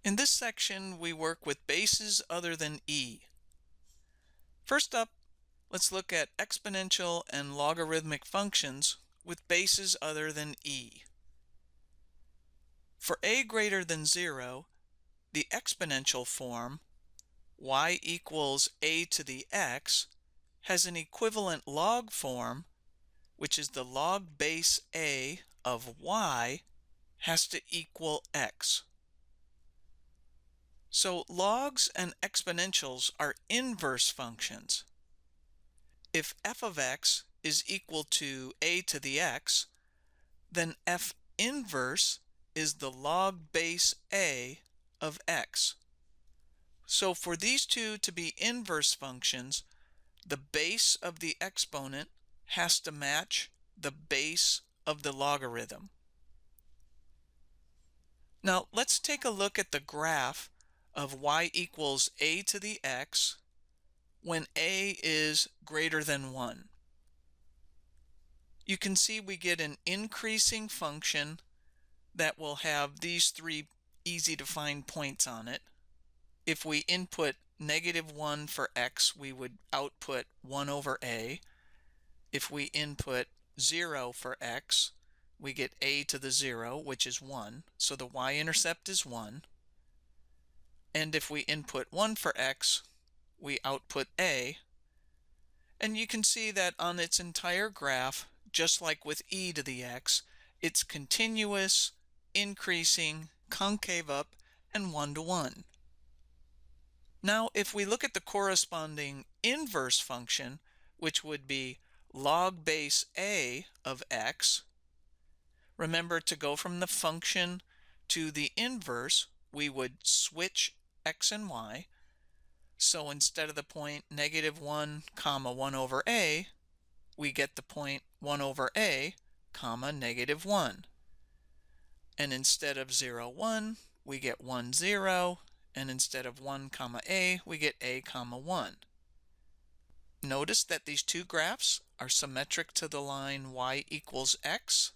In this section, we work with bases other than e. First up, let's look at exponential and logarithmic functions with bases other than e. For a greater than 0, the exponential form, y equals a to the x, has an equivalent log form, which is the log base a of y has to equal x. So logs and exponentials are inverse functions. If f of x is equal to a to the x, then f inverse is the log base a of x. So for these two to be inverse functions, the base of the exponent has to match the base of the logarithm. Now let's take a look at the graph of y equals a to the x when a is greater than 1. You can see we get an increasing function that will have these three easy to find points on it. If we input -1 for x, we would output 1 over a. If we input 0 for x, we get a to the 0, which is 1. So the y-intercept is 1. And if we input 1 for x, we output a. And you can see that on its entire graph, just like with e to the x, it's continuous, increasing, concave up, and 1 to 1. Now, if we look at the corresponding inverse function, which would be log base a of x, remember to go from the function to the inverse, we would switch x and y. So instead of the point -1, 1 over a, we get the point 1 over a, -1. And instead of 0, 1, we get 1, 0. And instead of 1, a, we get a, 1. Notice that these two graphs are symmetric to the line y equals x.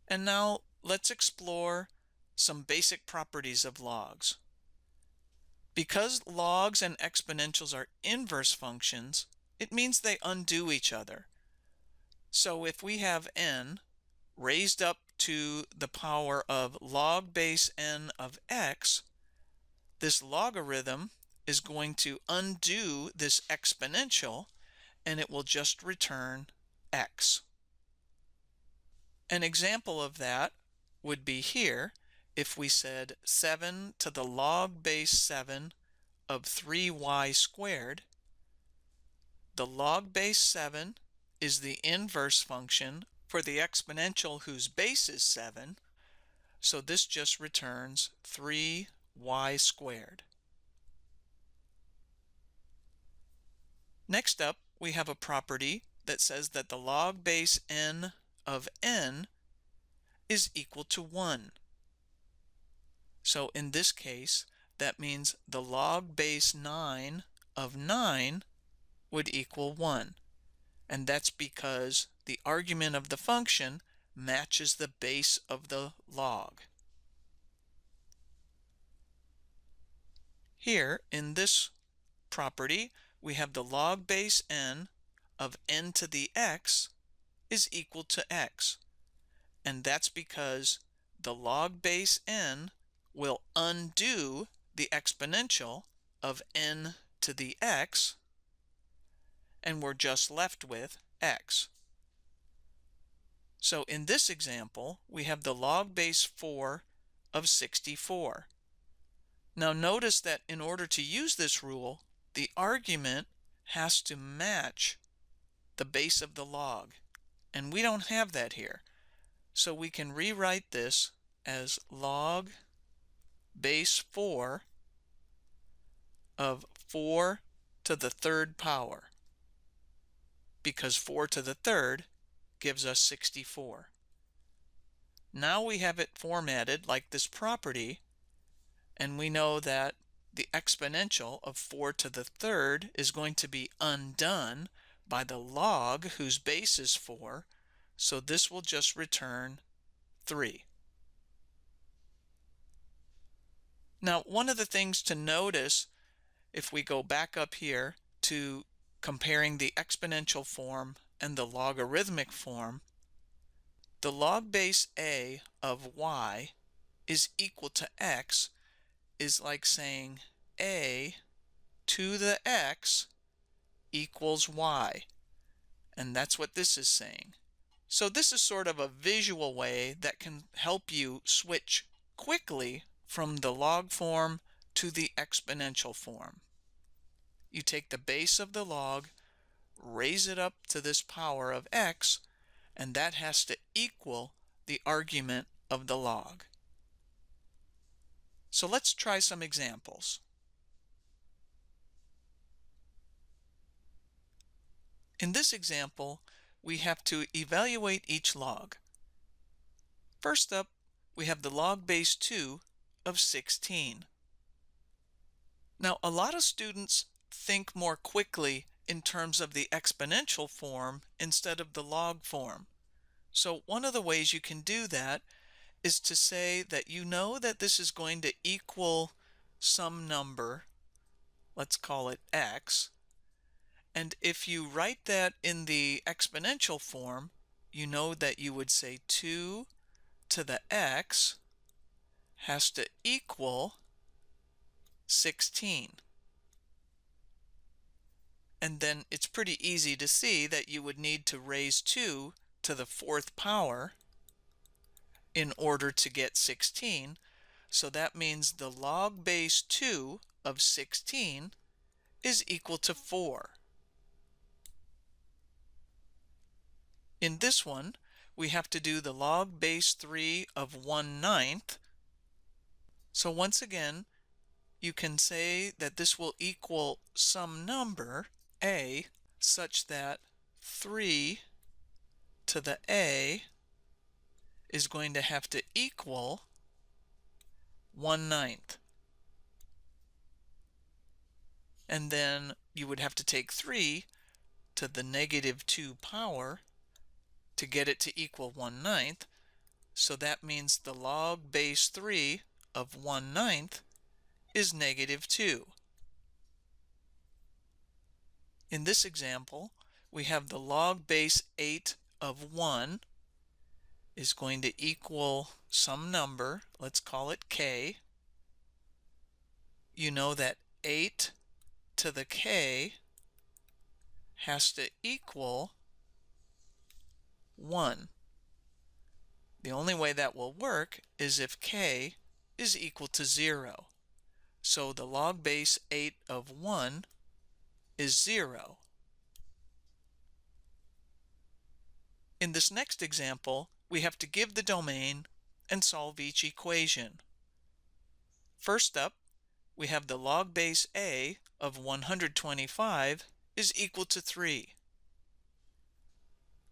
And now let's explore some basic properties of logs. Because logs and exponentials are inverse functions, it means they undo each other. So if we have n raised up to the power of log base n of x, this logarithm is going to undo this exponential, and it will just return x. An example of that would be here if we said 7 to the log base 7 of 3y squared. The log base 7 is the inverse function for the exponential whose base is 7, so this just returns 3y squared. Next up, we have a property that says that the log base n of n is equal to 1. So in this case, that means the log base 9 of 9 would equal 1. And that's because the argument of the function matches the base of the log. Here, in this property, we have the log base n of n to the x is equal to x. And that's because the log base n will undo the exponential of n to the x, and we're just left with x. So in this example, we have the log base 4 of 64. Now notice that in order to use this rule, the argument has to match the base of the log, and we don't have that here. So we can rewrite this as log base 4 of 4 to the third power, because 4 to the third gives us 64. Now we have it formatted like this property, and we know that the exponential of 4 to the third is going to be undone by the log whose base is 4, so this will just return 3. Now, one of the things to notice, if we go back up here to comparing the exponential form and the logarithmic form, the log base a of y is equal to x is like saying a to the x equals y. And that's what this is saying. So this is sort of a visual way that can help you switch quickly from the log form to the exponential form. You take the base of the log, raise it up to this power of x, and that has to equal the argument of the log. So let's try some examples. In this example, we have to evaluate each log. First up, we have the log base 2 of 16. Now, a lot of students think more quickly in terms of the exponential form instead of the log form. So one of the ways you can do that is to say that you know that this is going to equal some number, let's call it x, and if you write that in the exponential form, you know that you would say 2 to the x has to equal 16. And then it's pretty easy to see that you would need to raise 2 to the 4th power in order to get 16. So that means the log base 2 of 16 is equal to 4. In this one, we have to do the log base 3 of 1/9. So once again, you can say that this will equal some number, a, such that 3 to the a is going to have to equal 1/9. And then you would have to take 3 to the negative 2 power to get it to equal 1/9. So that means the log base 3 of 1/9 is negative 2. In this example, we have the log base 8 of 1 is going to equal some number, let's call it k. You know that 8 to the k has to equal 1. The only way that will work is if k is equal to 0. So the log base 8 of 1 is 0. In this next example, we have to give the domain and solve each equation. First up, we have the log base a of 125 is equal to 3.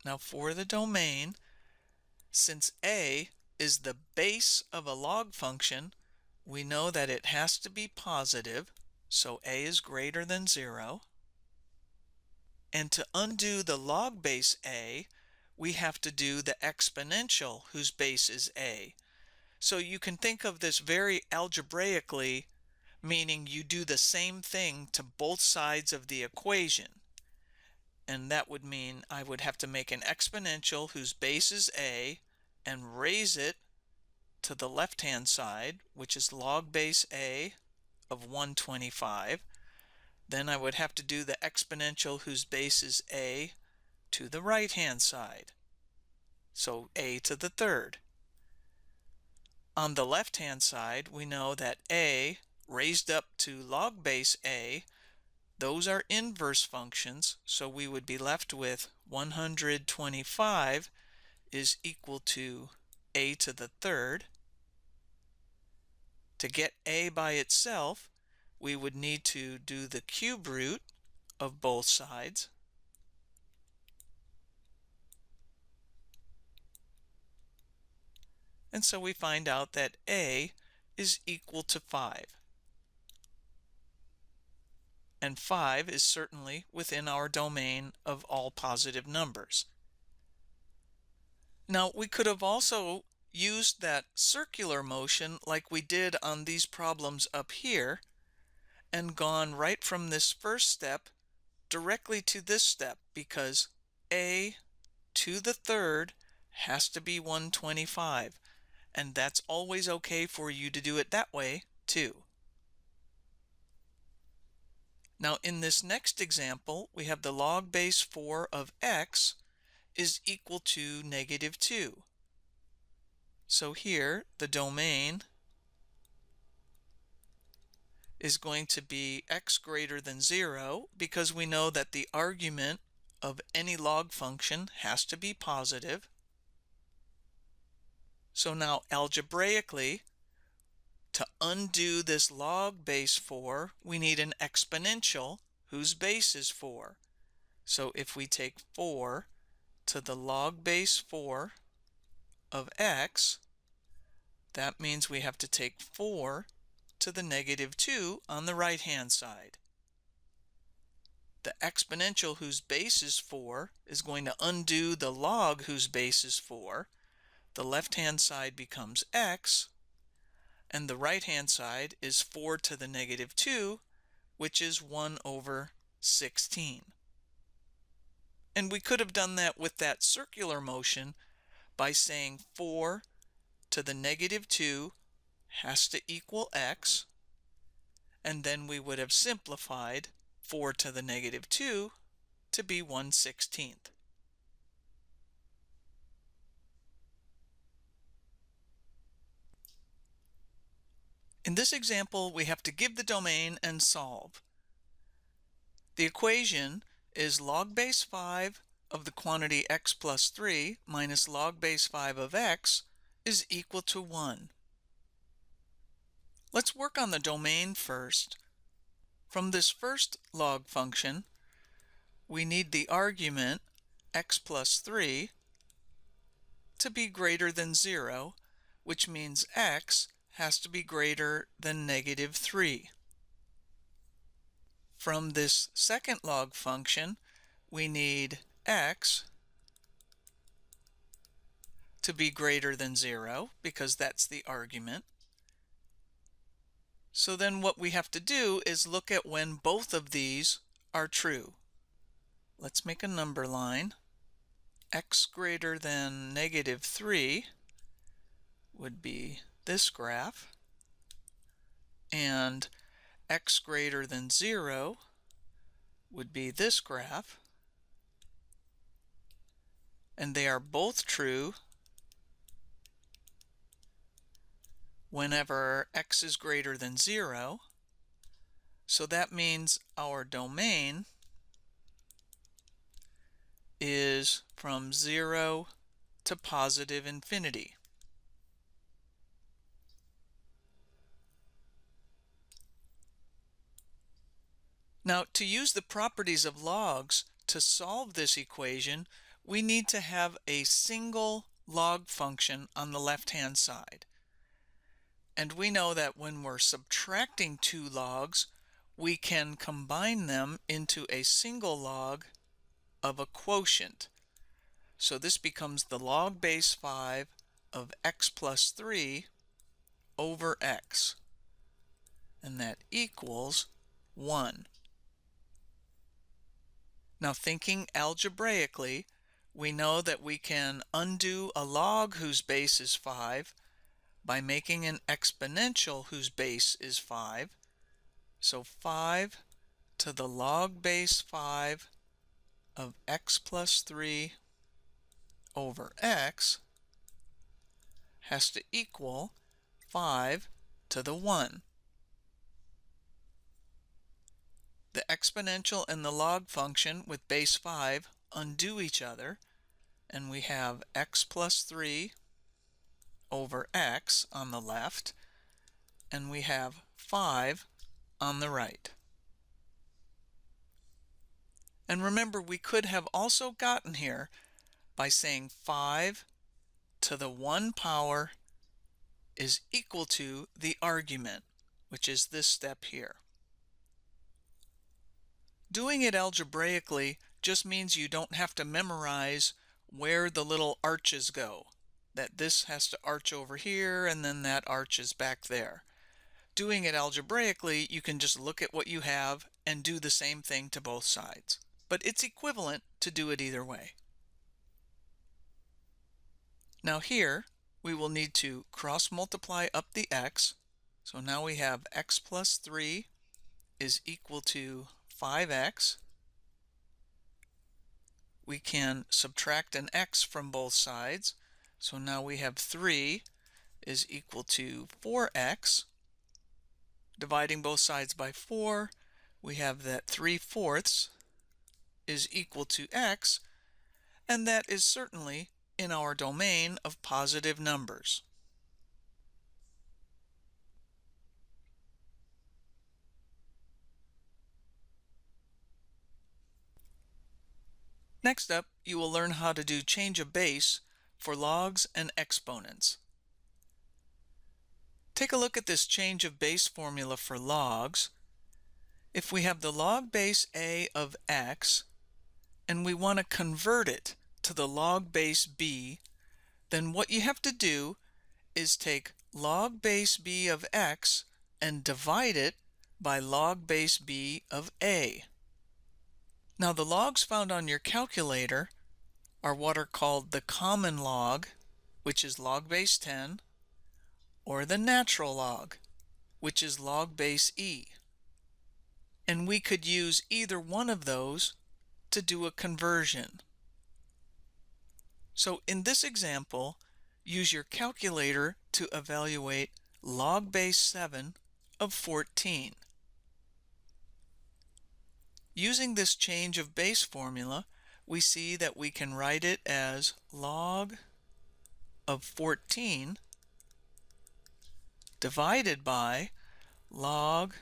Now for the domain, since a is the base of a log function, we know that it has to be positive, so a is greater than 0. And to undo the log base a, we have to do the exponential whose base is a. So you can think of this very algebraically, meaning you do the same thing to both sides of the equation. And that would mean I would have to make an exponential whose base is a and raise it to the left-hand side, which is log base a of 125. Then I would have to do the exponential whose base is a to the right-hand side, so a to the 3rd. On the left-hand side, we know that a raised up to log base a, those are inverse functions, so we would be left with 125 is equal to a to the 3rd. To get a by itself, we would need to do the cube root of both sides. And so we find out that a is equal to 5. And 5 is certainly within our domain of all positive numbers. Now, we could have also used that circular motion like we did on these problems up here and gone right from this first step directly to this step, because a to the third has to be 125, and that's always okay for you to do it that way too. Now in this next example, we have the log base 4 of x is equal to -2. So here the domain is going to be x greater than 0, because we know that the argument of any log function has to be positive. So now algebraically, to undo this log base 4, we need an exponential whose base is 4. So if we take 4 to the log base 4 of x, that means we have to take 4 to the -2 on the right-hand side. The exponential whose base is 4 is going to undo the log whose base is 4. The left-hand side becomes x, and the right-hand side is 4 to the -2, which is 1/16. And we could have done that with that circular motion by saying 4 to the -2 has to equal x, and then we would have simplified 4 to the -2 to be 1/16. In this example, we have to give the domain and solve. The equation is log base 5 of the quantity x plus 3 minus log base 5 of x is equal to 1. Let's work on the domain first. From this first log function, we need the argument x plus 3 to be greater than 0, which means x has to be greater than -3. From this second log function, we need x to be greater than 0, because that's the argument. So then what we have to do is look at when both of these are true. Let's make a number line. X greater than -3 would be this graph, and x greater than 0 would be this graph, and they are both true whenever x is greater than 0. So that means our domain is from 0 to positive infinity. Now, to use the properties of logs to solve this equation, we need to have a single log function on the left-hand side. And we know that when we're subtracting two logs, we can combine them into a single log of a quotient. So this becomes the log base 5 of x plus 3 over x, and that equals 1. Now, thinking algebraically, we know that we can undo a log whose base is 5 by making an exponential whose base is 5. So 5 to the log base 5 of x plus 3 over x has to equal 5 to the 1. The exponential and the log function with base 5 undo each other, and we have x plus 3 over x on the left, and we have 5 on the right. And remember, we could have also gotten here by saying 5 to the 1 power is equal to the argument, which is this step here. Doing it algebraically just means you don't have to memorize where the little arches go. that this has to arch over here and then that arch is back there. Doing it algebraically, you can just look at what you have and do the same thing to both sides. But it's equivalent to do it either way. Now here, we will need to cross multiply up the x. So now we have x plus 3 is equal to 5x. We can subtract an x from both sides. So now we have 3 is equal to 4x. Dividing both sides by 4, we have that 3/4 is equal to x, and that is certainly in our domain of positive numbers. Next up, you will learn how to do change of base for logs and exponents. Take a look at this change of base formula for logs. If we have the log base a of x, and we want to convert it to the log base b, then what you have to do is take log base b of x and divide it by log base b of a. Now the logs found on your calculator are what are called the common log, which is log base 10, or the natural log, which is log base e. And we could use either one of those to do a conversion. So in this example, use your calculator to evaluate log base 7 of 14. Using this change of base formula, we see that we can write it as log of 14 divided by log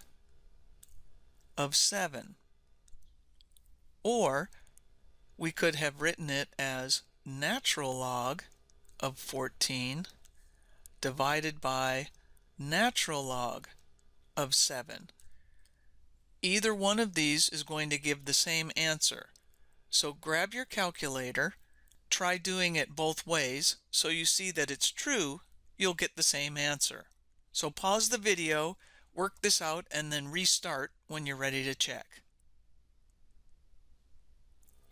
of 7. Or we could have written it as natural log of 14 divided by natural log of 7. Either one of these is going to give the same answer. So grab your calculator, try doing it both ways so you see that it's true, you'll get the same answer. So pause the video, work this out, and then restart when you're ready to check.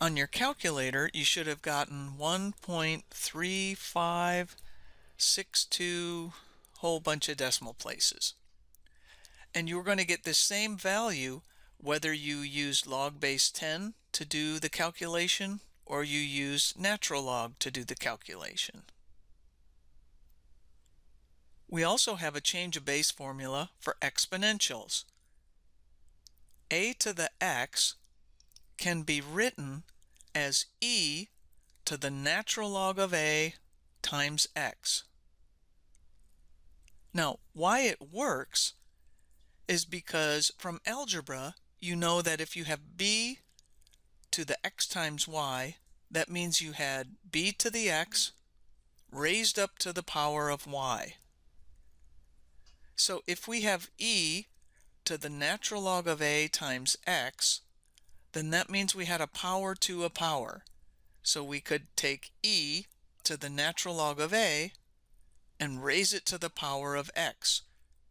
On your calculator, you should have gotten 1.3562, whole bunch of decimal places. And you're going to get this same value whether you use log base 10 to do the calculation or you use natural log to do the calculation. We also have a change of base formula for exponentials. A to the x can be written as e to the natural log of a times x. Now, why it works is because from algebra, you know that if you have b to the x times y, that means you had b to the x raised up to the power of y. So if we have e to the natural log of a times x, then that means we had a power to a power. So we could take e to the natural log of a and raise it to the power of x,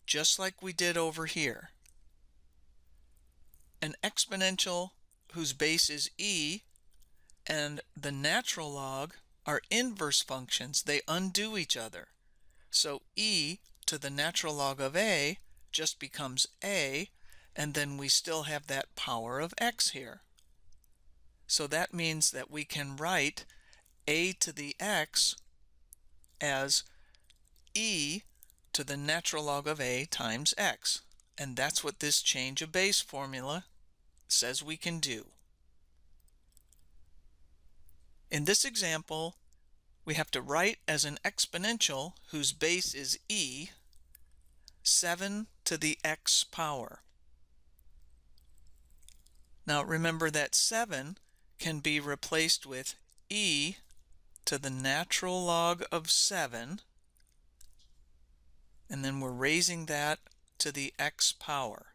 just like we did over here. An exponential whose base is e and the natural log are inverse functions. They undo each other. So e to the natural log of a just becomes a, and then we still have that power of x here. So that means that we can write a to the x as e to the natural log of a times x. And that's what this change of base formula says we can do. In this example, we have to write as an exponential whose base is e, 7 to the x power. Now remember that 7 can be replaced with e to the natural log of 7, and then we're raising that to the x power.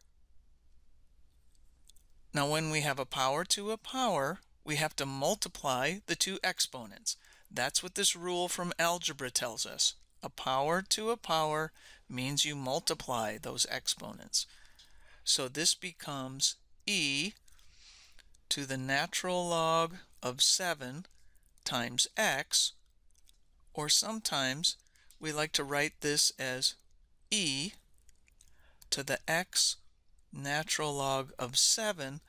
Now when we have a power to a power, we have to multiply the two exponents. That's what this rule from algebra tells us. A power to a power means you multiply those exponents. So this becomes e to the natural log of 7 times x, or sometimes we like to write this as e to the x natural log of 7,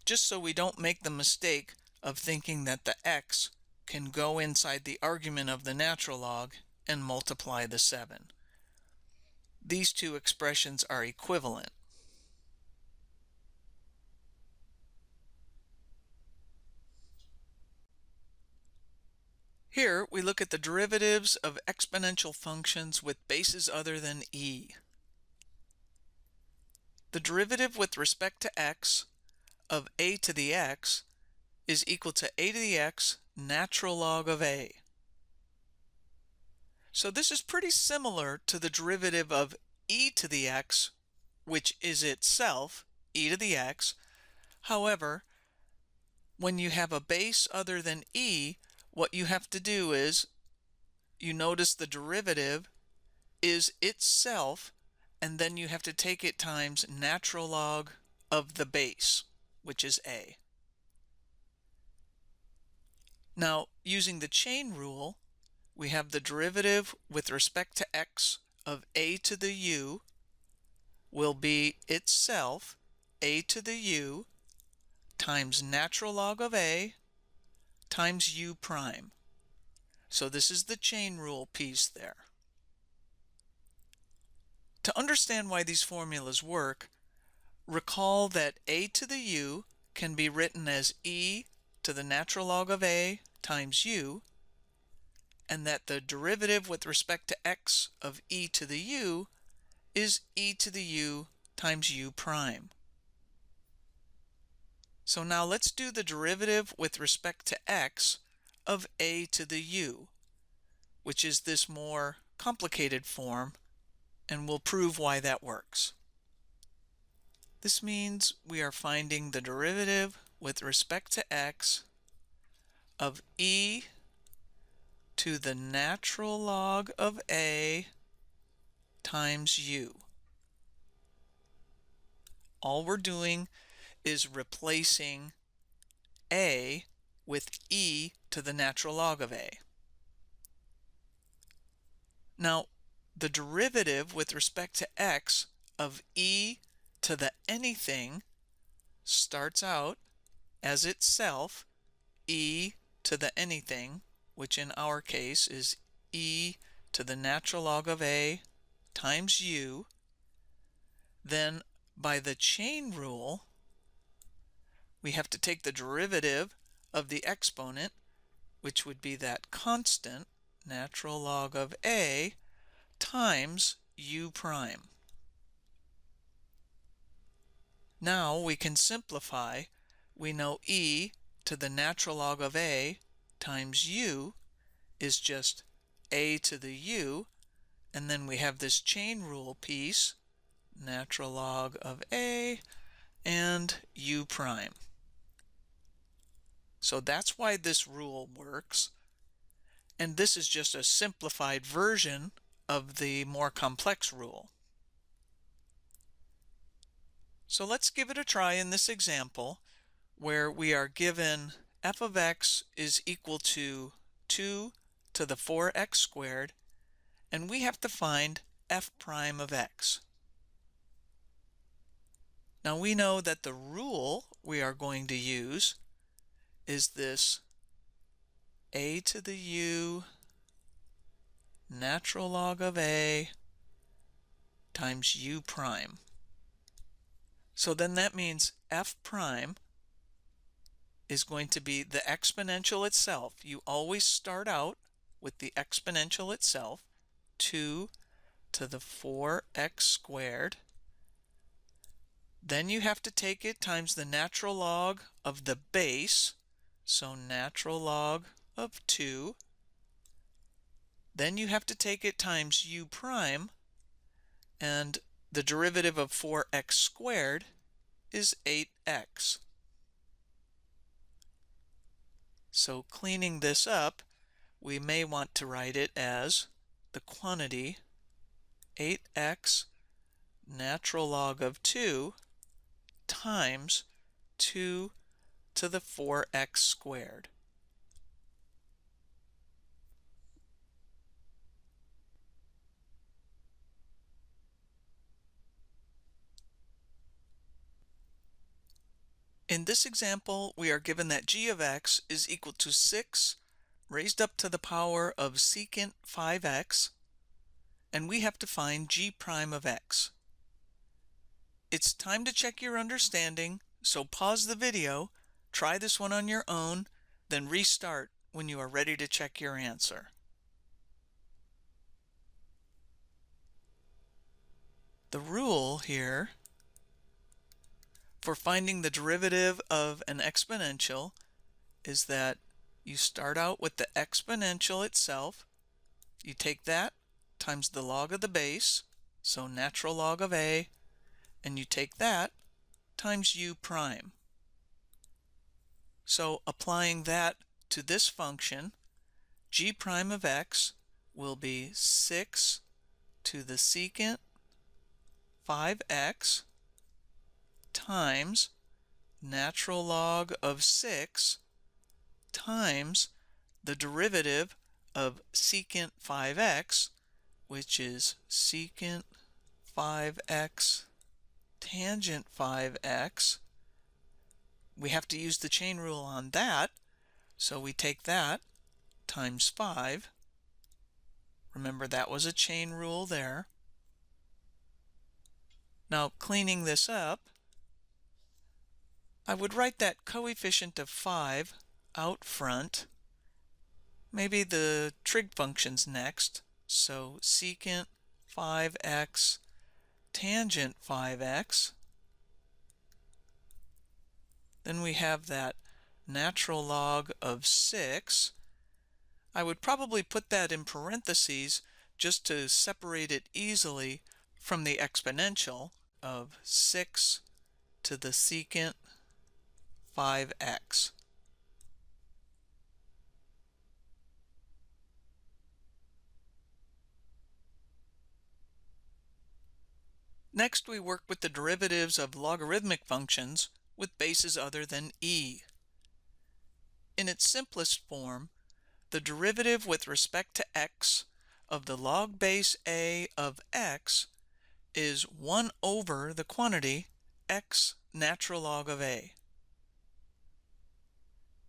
just so we don't make the mistake of thinking that the x can go inside the argument of the natural log and multiply the 7. These two expressions are equivalent. Here we look at the derivatives of exponential functions with bases other than e. The derivative with respect to x of a to the x is equal to a to the x natural log of a. So this is pretty similar to the derivative of e to the x, which is itself e to the x. However, when you have a base other than e, what you have to do is, you notice the derivative is itself, and then you have to take it times natural log of the base, which is a. Now, using the chain rule, we have the derivative with respect to x of a to the u will be itself a to the u times natural log of a times u prime. So this is the chain rule piece there. To understand why these formulas work, recall that a to the u can be written as e to the natural log of a times u, and that the derivative with respect to x of e to the u is e to the u times u prime. So now let's do the derivative with respect to x of a to the u, which is this more complicated form, and we'll prove why that works. This means we are finding the derivative with respect to x of e to the natural log of a times u. All we're doing is replacing a with e to the natural log of a. Now, the derivative with respect to x of e to the anything starts out as itself e to the anything, which in our case is e to the natural log of a times u. Then by the chain rule, we have to take the derivative of the exponent, which would be that constant natural log of a times u prime. Now we can simplify. We know e to the natural log of a times u is just a to the u, and then we have this chain rule piece, natural log of a and u prime. So that's why this rule works, and this is just a simplified version of the more complex rule. So let's give it a try in this example where we are given f of x is equal to 2 to the 4x squared, and we have to find f prime of x. Now we know that the rule we are going to use is this a to the u natural log of a times u prime. So then that means f prime is going to be the exponential itself. You always start out with the exponential itself, 2 to the 4x squared. Then you have to take it times the natural log of the base, so natural log of 2. Then you have to take it times u prime, and the derivative of 4x squared is 8x. So cleaning this up, we may want to write it as the quantity 8x natural log of 2 times 2 to the 4x squared. In this example, we are given that g of x is equal to 6 raised up to the power of secant 5x, and we have to find g prime of x. It's time to check your understanding, so pause the video, try this one on your own, then restart when you are ready to check your answer. The rule here for finding the derivative of an exponential is that you start out with the exponential itself. You take that times the log of the base, so natural log of a, and you take that times u prime. So applying that to this function, g prime of x will be 6 to the secant 5x times natural log of 6 times the derivative of secant 5x, which is secant 5x tangent 5x. We have to use the chain rule on that, so we take that times 5. Remember, that was a chain rule there. Now, cleaning this up, I would write that coefficient of 5 out front. Maybe the trig function's next. So secant 5x tangent 5x. Then we have that natural log of 6. I would probably put that in parentheses just to separate it easily from the exponential of 6 to the secant 5x. Next, we work with the derivatives of logarithmic functions with bases other than e. In its simplest form, the derivative with respect to x of the log base a of x is 1 over the quantity x natural log of a.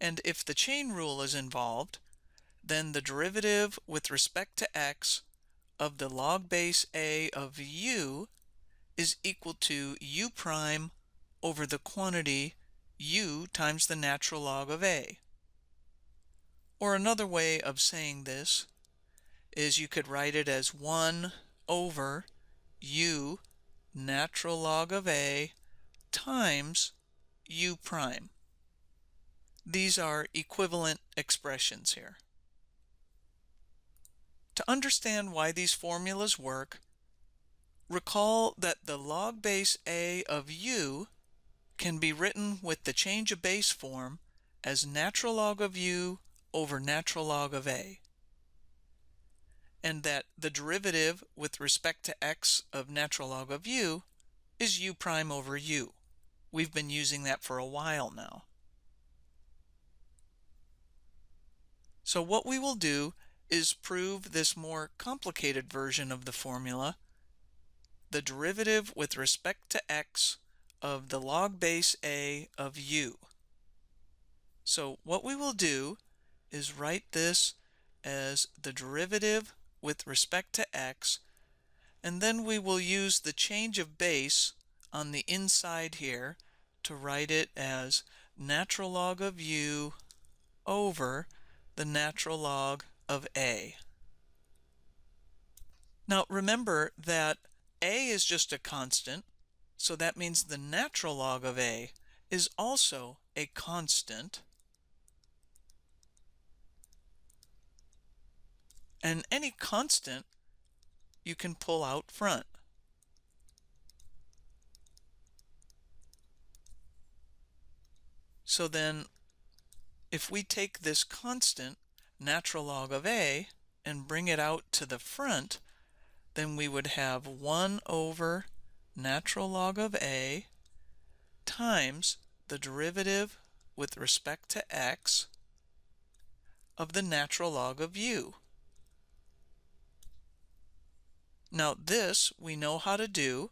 And if the chain rule is involved, then the derivative with respect to x of the log base a of u is equal to u prime over the quantity u times the natural log of a. Or another way of saying this is you could write it as 1 over u natural log of a times u prime. These are equivalent expressions here. To understand why these formulas work, recall that the log base a of u can be written with the change of base form as natural log of u over natural log of a, and that the derivative with respect to x of natural log of u is u prime over u. We've been using that for a while now. So what we will do is prove this more complicated version of the formula, the derivative with respect to x of the log base a of u. So what we will do is write this as the derivative with respect to x, and then we will use the change of base on the inside here to write it as natural log of u over the natural log of a. Now remember that a is just a constant, so that means the natural log of a is also a constant. And any constant you can pull out front. So then if we take this constant, natural log of a and bring it out to the front, then we would have 1 over natural log of a times the derivative with respect to x of the natural log of u. Now this we know how to do,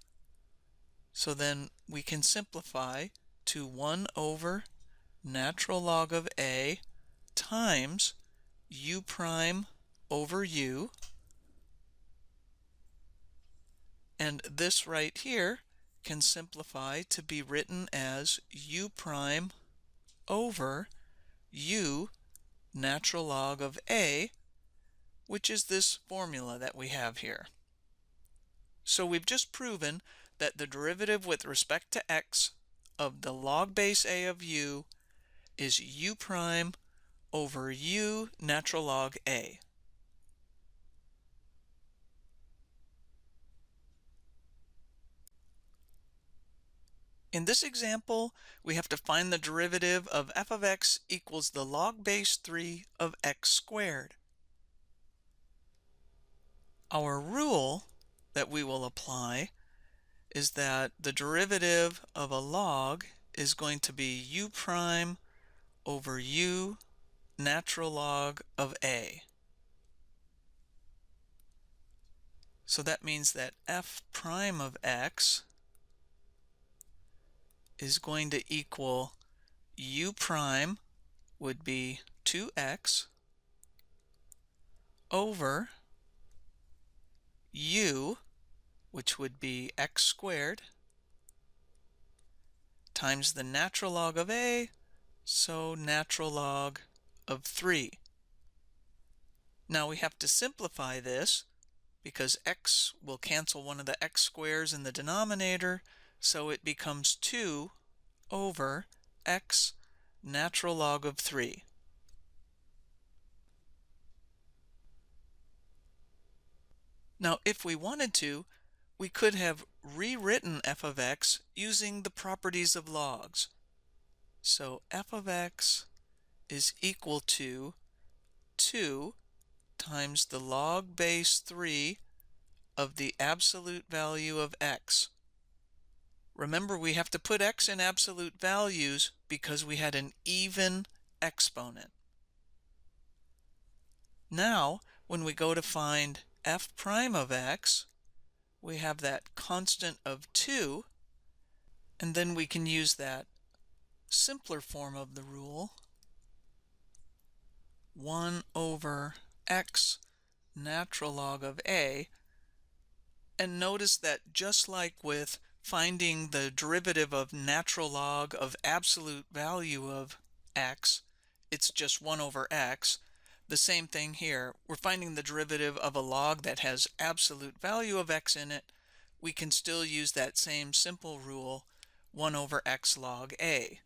so then we can simplify to 1 over natural log of a times u prime over u, and this right here can simplify to be written as u prime over u natural log of a, which is this formula that we have here. So we've just proven that the derivative with respect to x of the log base a of u is u prime over u natural log a. In this example, we have to find the derivative of f of x equals the log base 3 of x squared. Our rule that we will apply is that the derivative of a log is going to be u prime over u natural log of a. So that means that f prime of x is going to equal u prime would be 2x over u, which would be x squared, times the natural log of a, so natural log of 3. Now we have to simplify this because x will cancel one of the x squares in the denominator, so it becomes 2 over x natural log of 3. Now if we wanted to, we could have rewritten f of x using the properties of logs. So f of x is equal to 2 times the log base 3 of the absolute value of x. Remember, we have to put x in absolute values because we had an even exponent. Now, when we go to find f prime of x, we have that constant of 2, and then we can use that simpler form of the rule, 1 over x natural log of a, and notice that just like with finding the derivative of natural log of absolute value of x, it's just 1 over x. The same thing here. We're finding the derivative of a log that has absolute value of x in it. We can still use that same simple rule, 1 over x log a.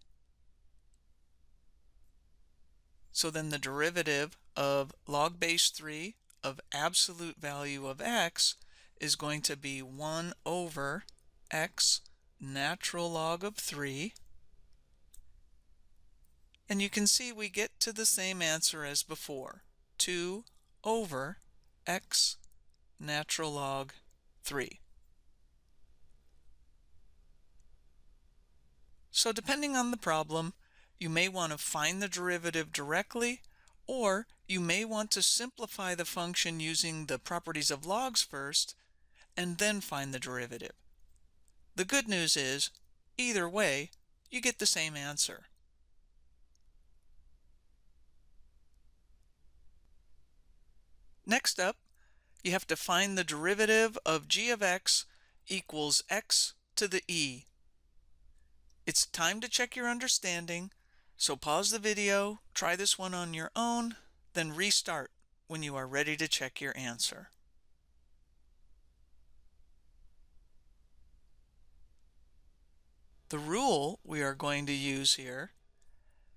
So then the derivative of log base 3 of absolute value of x is going to be 1 over x natural log of 3. And you can see we get to the same answer as before, 2 over x natural log 3. So depending on the problem, you may want to find the derivative directly, or you may want to simplify the function using the properties of logs first, and then find the derivative. The good news is, either way, you get the same answer. Next up, you have to find the derivative of g of x equals x to the e. It's time to check your understanding, so pause the video, try this one on your own, then restart when you are ready to check your answer. The rule we are going to use here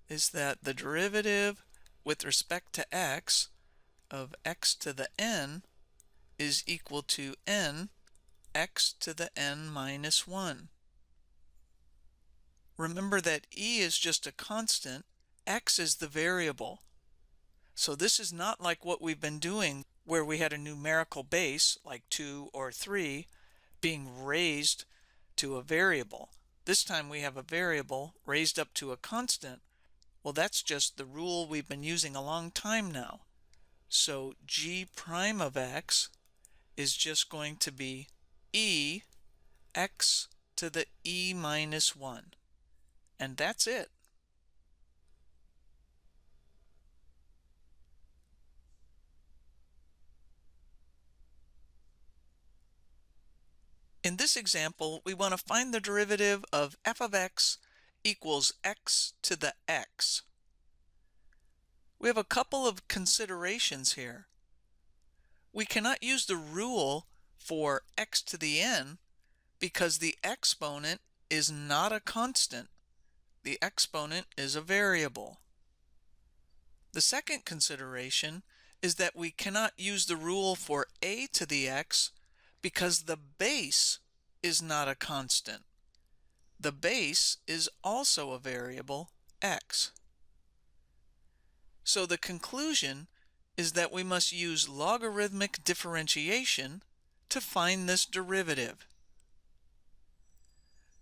is that the derivative with respect to x of x to the n is equal to n x to the n minus 1. Remember that e is just a constant, x is the variable. So this is not like what we've been doing where we had a numerical base like 2 or 3 being raised to a variable. This time we have a variable raised up to a constant. Well, that's just the rule we've been using a long time now. So g prime of x is just going to be e x to the e minus 1. And that's it. In this example, we want to find the derivative of f of x equals x to the x. We have a couple of considerations here. We cannot use the rule for x to the n because the exponent is not a constant. The exponent is a variable. The second consideration is that we cannot use the rule for a to the x because the base is not a constant. The base is also a variable, x. So the conclusion is that we must use logarithmic differentiation to find this derivative.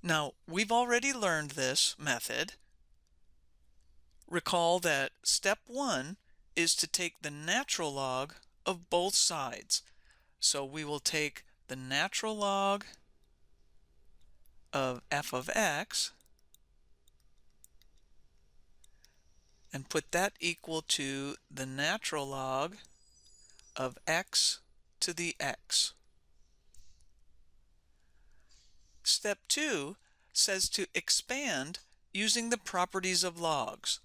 Now, we've already learned this method. Recall that step 1 is to take the natural log of both sides. So we will take the natural log of f of x and put that equal to the natural log of x to the x. Step 2 says to expand using the properties of logs.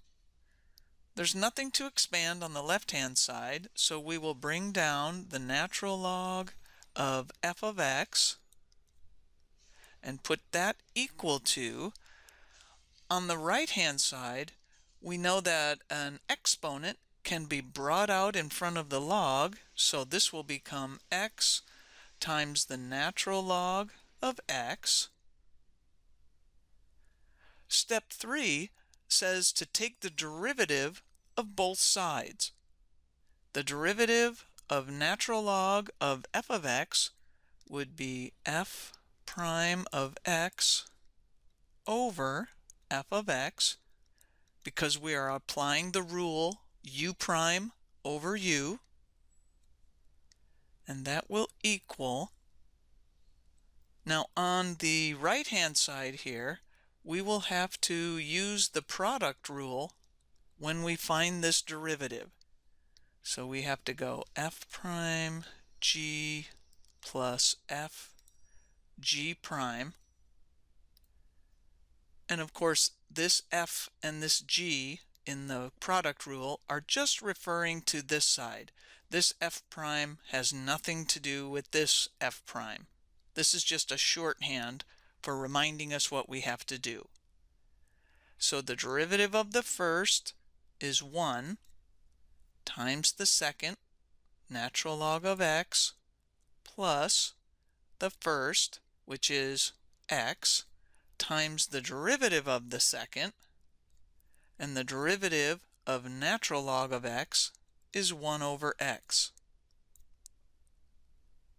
There's nothing to expand on the left-hand side, so we will bring down the natural log of f of x and put that equal to, on the right-hand side, we know that an exponent can be brought out in front of the log, so this will become x times the natural log of x. Step 3 says to take the derivative of both sides. The derivative of natural log of f of x would be f prime of x over f of x, because we are applying the rule u prime over u, and that will equal. Now on the right hand side here, we will have to use the product rule when we find this derivative. So we have to go f prime g plus f g prime. And of course, this f and this g in the product rule are just referring to this side. This f prime has nothing to do with this f prime. This is just a shorthand for reminding us what we have to do. So the derivative of the first is 1 times the second, natural log of x, plus the first, which is x, times the derivative of the second, and the derivative of natural log of x is 1 over x.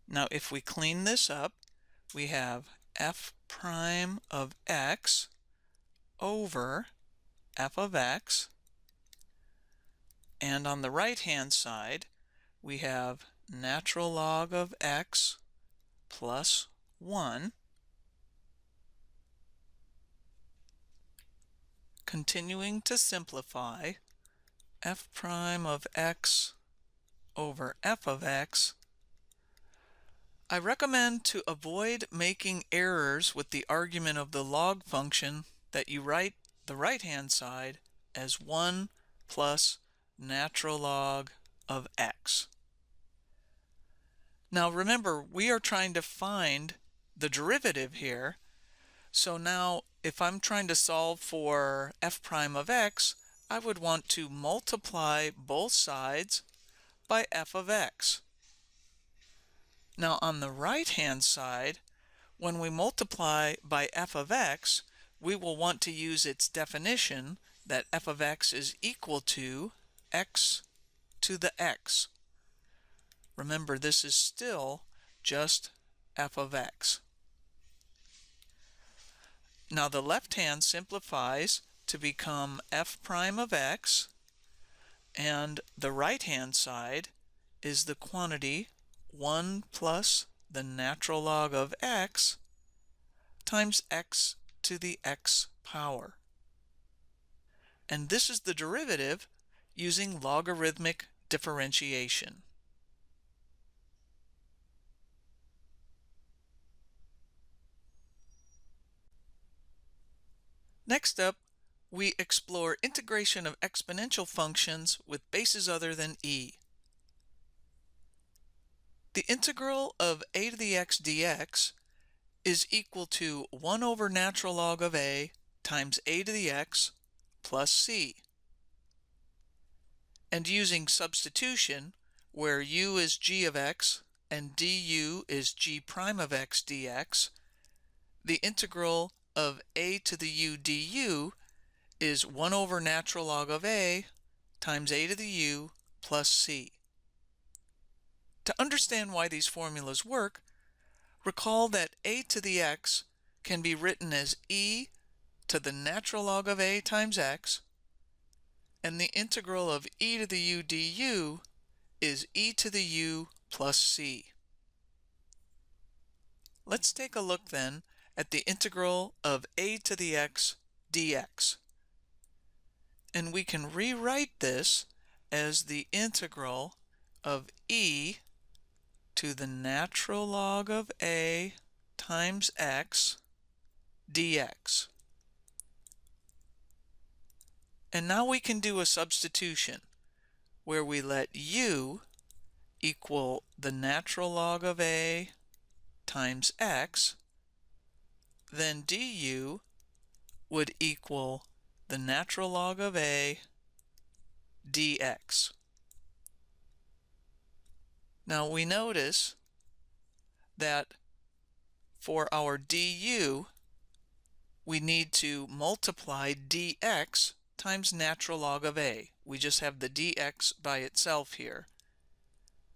Now if we clean this up, we have f prime of x over f of x, and on the right hand side we have natural log of x plus 1. Continuing to simplify, f prime of x over f of x. I recommend, to avoid making errors with the argument of the log function, that you write the right-hand side as 1 plus natural log of x. Now remember, we are trying to find the derivative here. So now if I'm trying to solve for f prime of x, I would want to multiply both sides by f of x. Now on the right-hand side, when we multiply by f of x, we will want to use its definition that f of x is equal to x to the x. Remember, this is still just f of x. Now the left hand simplifies to become f prime of x, and the right hand side is the quantity 1 plus the natural log of x times x to the x power. And this is the derivative using logarithmic differentiation. Next up, we explore integration of exponential functions with bases other than e. The integral of a to the x dx is equal to 1 over natural log of a times a to the x plus c. And using substitution, where u is g of x and du is g prime of x dx, the integral of a to the u du is 1 over natural log of a times a to the u plus c. To understand why these formulas work, recall that a to the x can be written as e to the natural log of a times x, and the integral of e to the u du is e to the u plus c. Let's take a look then at the integral of a to the x dx. And we can rewrite this as the integral of e to the natural log of a times x dx. And now we can do a substitution where we let u equal the natural log of a times x, then du would equal the natural log of a dx. Now we notice that for our du, we need to multiply dx times natural log of a. We just have the dx by itself here.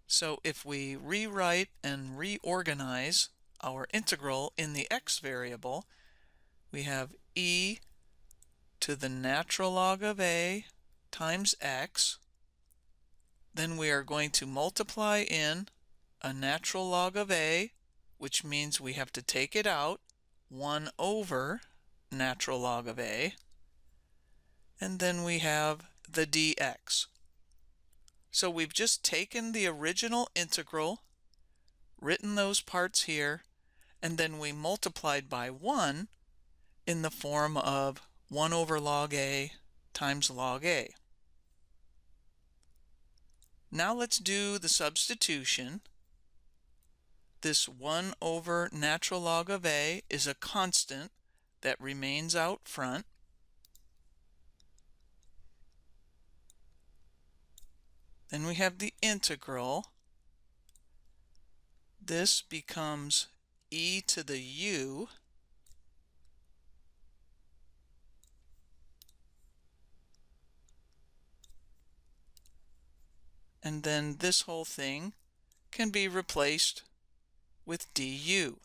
So if we rewrite and reorganize our integral in the x variable, we have e to the natural log of a times x. Then we are going to multiply in a natural log of a, which means we have to take it out, 1 over natural log of a, and then we have the dx. So we've just taken the original integral, written those parts here, and then we multiplied by 1 in the form of 1 over log a times log a. Now let's do the substitution. This 1 over natural log of a is a constant that remains out front. Then we have the integral. This becomes e to the u and then this whole thing can be replaced with du.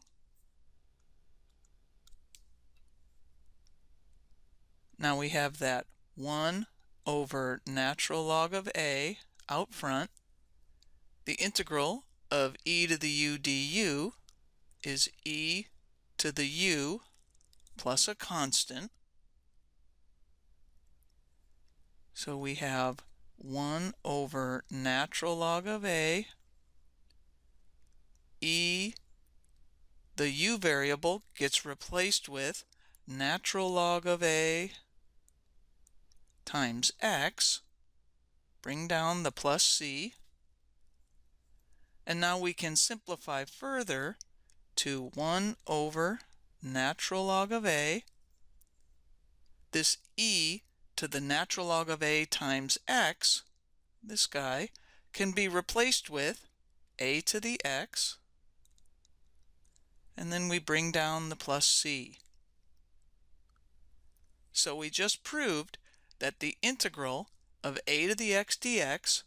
Now we have that 1 over natural log of a out front. The integral of e to the u du is e to the u plus a constant. So we have 1 over natural log of a, e, the u variable gets replaced with natural log of a times x, bring down the plus c, and now we can simplify further to 1 over natural log of a. This e to the natural log of a times x, this guy, can be replaced with a to the x, and then we bring down the plus c. So we just proved that the integral of a to the x dx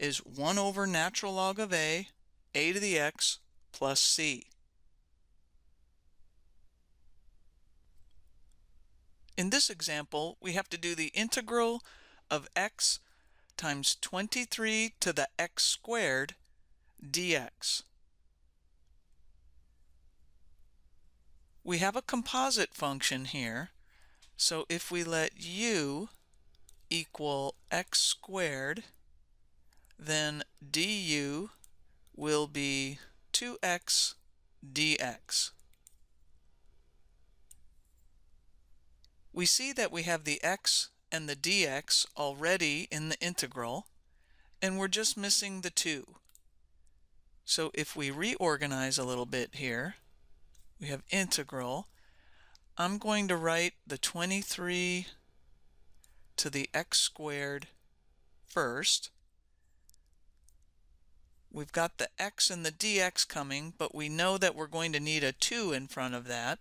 is 1 over natural log of a to the x, plus c. In this example, we have to do the integral of x times 23 to the x squared dx. We have a composite function here, so if we let u equal x squared, then du will be 2x dx. We see that we have the x and the dx already in the integral, and we're just missing the 2. So if we reorganize a little bit here, we have integral. I'm going to write the 23 to the x squared first. We've got the x and the dx coming, but we know that we're going to need a 2 in front of that.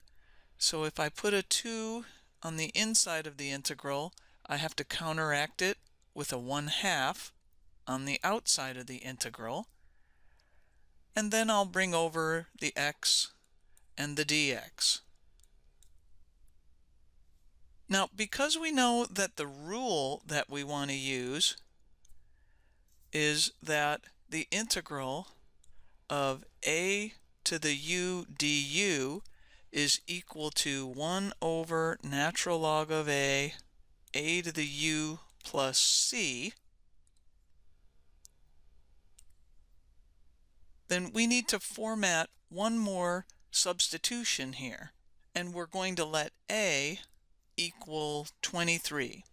So if I put a 2 on the inside of the integral, I have to counteract it with a 1/2 on the outside of the integral. And then I'll bring over the x and the dx. Now, because we know that the rule that we want to use is that the integral of a to the u du is equal to 1 over natural log of a to the u plus c, then we need to format one more substitution here, and we're going to let a equal 23,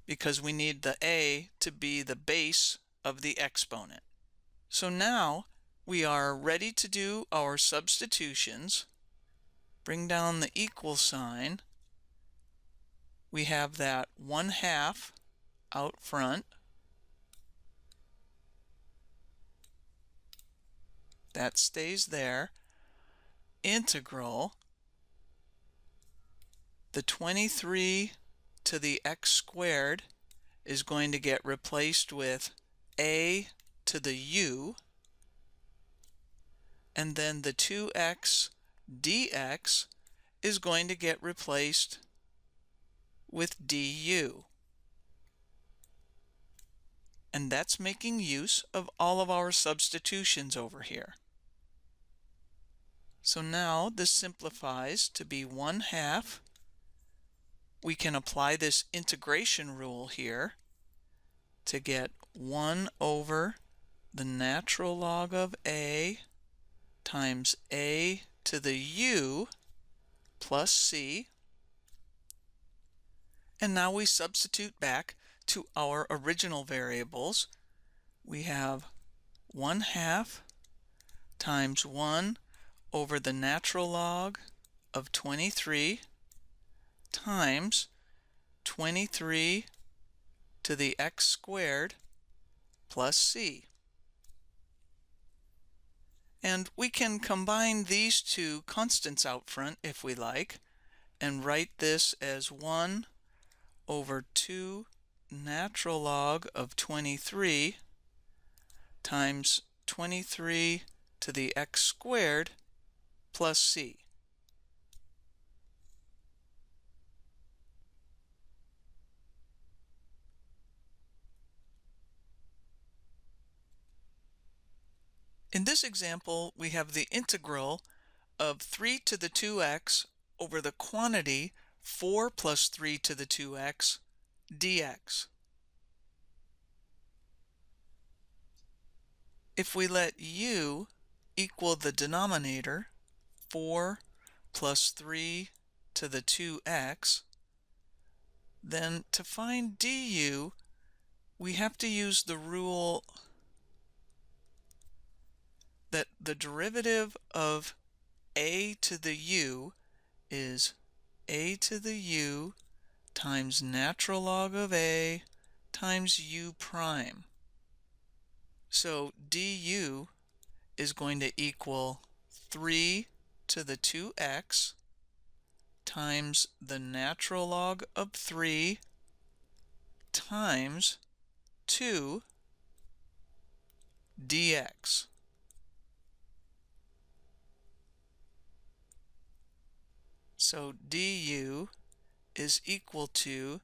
because we need the a to be the base of the exponent. So now we are ready to do our substitutions. Bring down the equal sign. We have that 1/2 out front. That stays there. Integral. The 23 to the x squared is going to get replaced with a to the u, and then the 2x dx is going to get replaced with du. And that's making use of all of our substitutions over here. So now this simplifies to be 1/2. We can apply this integration rule here to get 1 over the natural log of a times a to the u plus c. And now we substitute back to our original variables. We have 1/2 times 1 over the natural log of 23 times 23 to the x squared plus c. And we can combine these two constants out front if we like, and write this as 1 over 2 natural log of 23 times 23 to the x squared plus c. In this example, we have the integral of 3 to the 2x over the quantity 4 plus 3 to the 2x dx. If we let u equal the denominator, 4 plus 3 to the 2x, then to find du, we have to use the rule that the derivative of a to the u is a to the u times natural log of a times u prime. So du is going to equal 3 to the 2x times the natural log of 3 times 2 dx. So du is equal to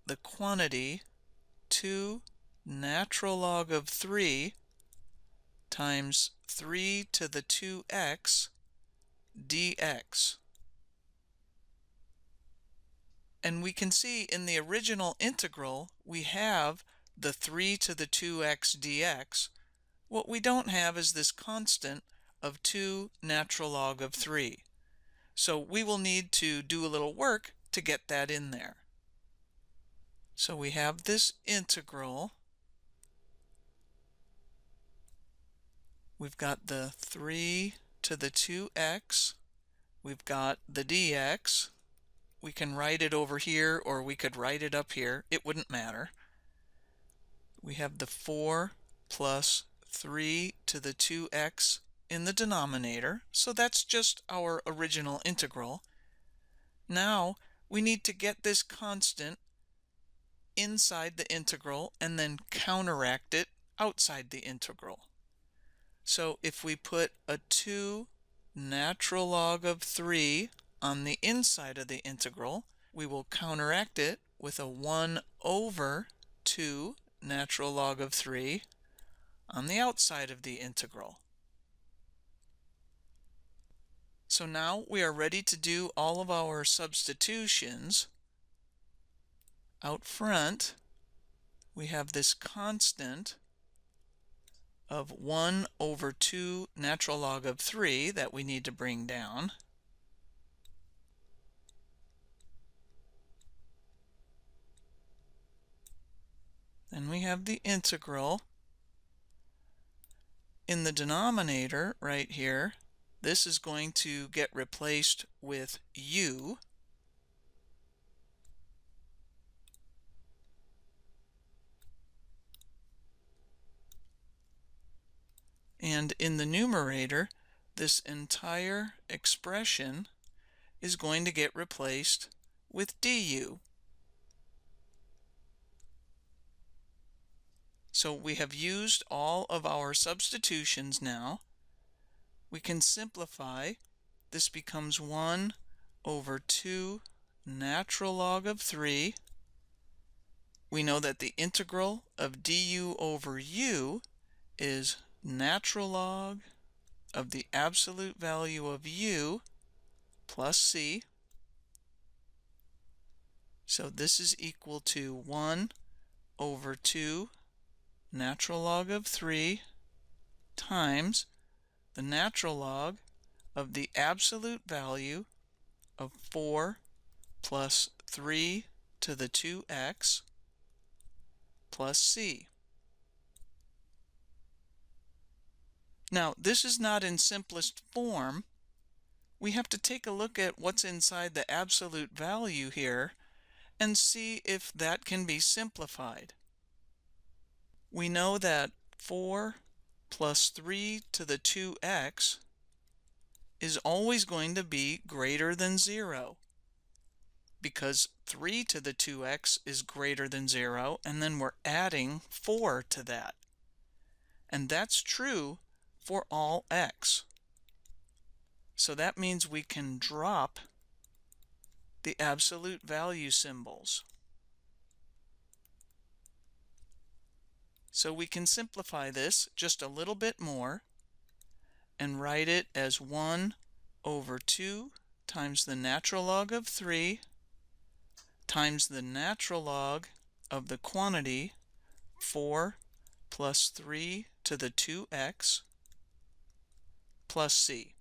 the quantity 2 natural log of 3 times 3 to the 2x dx. And we can see in the original integral we have the 3 to the 2x dx. What we don't have is this constant of 2 natural log of 3. So we will need to do a little work to get that in there. So we have this integral. We've got the 3 to the 2x. We've got the dx. We can write it over here, or we could write it up here. It wouldn't matter. We have the 4 plus 3 to the 2x in the denominator. So that's just our original integral. Now we need to get this constant inside the integral and then counteract it outside the integral. So if we put a 2 natural log of 3 on the inside of the integral, we will counteract it with a 1 over 2 natural log of 3 on the outside of the integral. So now we are ready to do all of our substitutions. Out front, we have this constant of 1 over 2 natural log of 3 that we need to bring down. Then we have the integral. In the denominator right here, this is going to get replaced with u. And in the numerator, this entire expression is going to get replaced with du. So we have used all of our substitutions now. We can simplify. This becomes 1 over 2 natural log of 3. We know that the integral of du over u is natural log of the absolute value of u plus c. So this is equal to 1 over 2 natural log of 3 times the natural log of the absolute value of 4 plus 3 to the 2x plus c. Now, this is not in simplest form. We have to take a look at what's inside the absolute value here and see if that can be simplified. We know that 4 plus 3 to the 2x is always going to be greater than 0, because 3 to the 2x is greater than 0, and then we're adding 4 to that. And that's true for all x. So that means we can drop the absolute value symbols. So we can simplify this just a little bit more and write it as 1 over 2 times the natural log of 3 times the natural log of the quantity 4 plus 3 to the 2x plus c.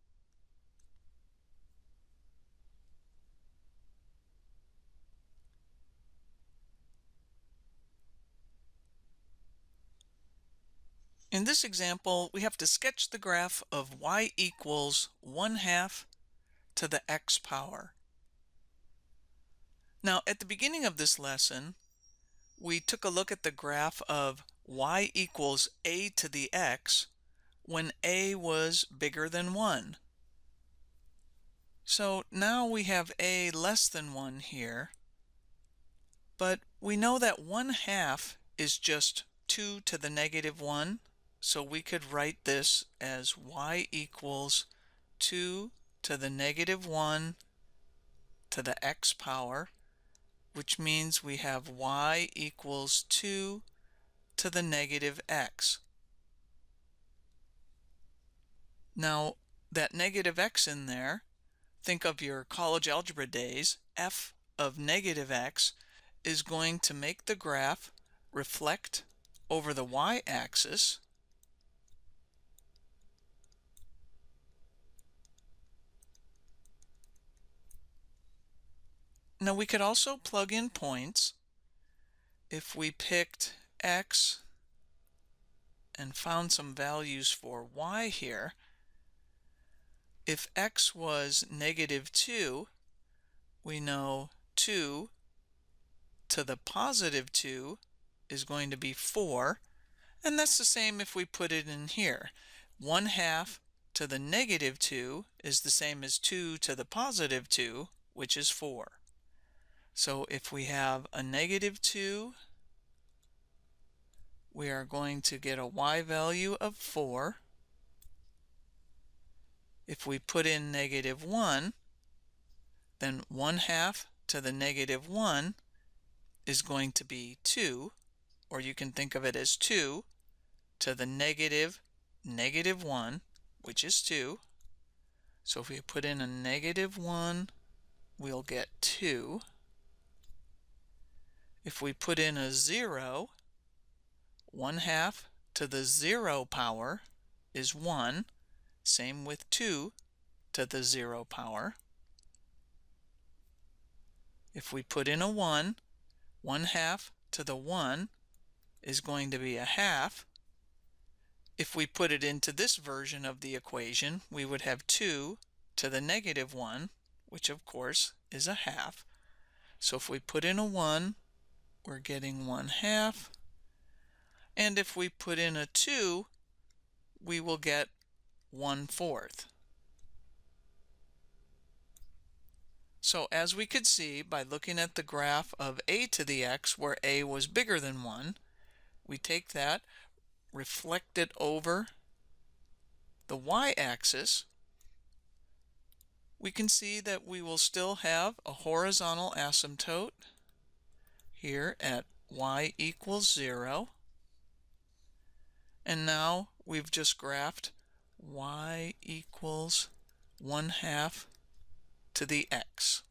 In this example, we have to sketch the graph of y equals 1/2 to the x power. Now, at the beginning of this lesson, we took a look at the graph of y equals a to the x when a was bigger than 1. So now we have a less than 1 here, but We know that 1/2 is just 2 to the negative 1, so we could write this as y equals 2 to the negative 1 to the x power, which means we have y equals 2 to the negative x. Now, that negative x in there, think of your college algebra days, f of negative x is going to make the graph reflect over the y-axis. Now we could also plug in points. If we picked x and found some values for y here, if x was negative 2, we know 2 to the positive 2 is going to be 4, and that's the same if we put it in here. 1/2 to the negative 2 is the same as 2 to the positive 2, which is 4. So if we have a negative 2, we are going to get a y value of 4. If we put in negative 1, then 1/2 to the negative 1 is going to be 2, or you can think of it as 2 to the negative 1, which is 2. So if we put in a negative 1, we'll get 2. If we put in a 0, 1/2 to the 0 power is 1. Same with 2 to the 0 power. If we put in a 1, 1/2 to the 1 is going to be a half. If we put it into this version of the equation, we would have 2 to the negative 1, which of course is a half. So if we put in a 1, we're getting 1/2. And if we put in a 2, we will get 1/4. So as we could see by looking at the graph of a to the x where a was bigger than 1, we take that, reflect it over the y-axis. We can see that we will still have a horizontal asymptote here at y equals 0. And now we've just graphed y equals 1/2 to the x.